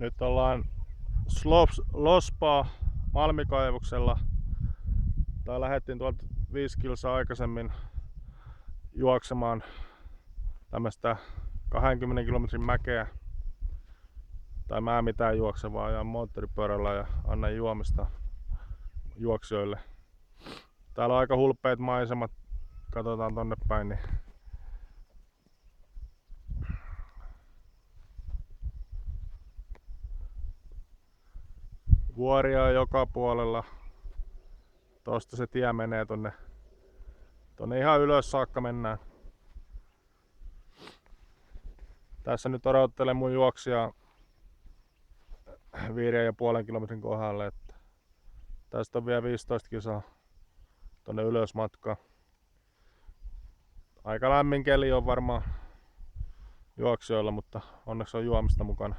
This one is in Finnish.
Nyt ollaan Lospaa Malmikaivoksella. Tai lähdettiin tuolta 5 kilsaa aikaisemmin juoksemaan tämmöstä 20 kilometrin mäkeä. Tai mä en mitään juokse, vaan ajan moottoripyörällä ja annan juomista juoksijoille. Täällä on aika hulppeet maisemat. Katsotaan tonne päin. Niin vuoria on joka puolella. Tosta se tie menee tonne ihan ylös saakka mennään. Tässä nyt odottelen mun juoksia 5,5 kilometrin kohdalle. Että tästä on vielä 15 kilsaa tonne ylös matkaa. Aika lämmin keli on varmaan juoksijoilla, mutta onneksi on juomista mukana.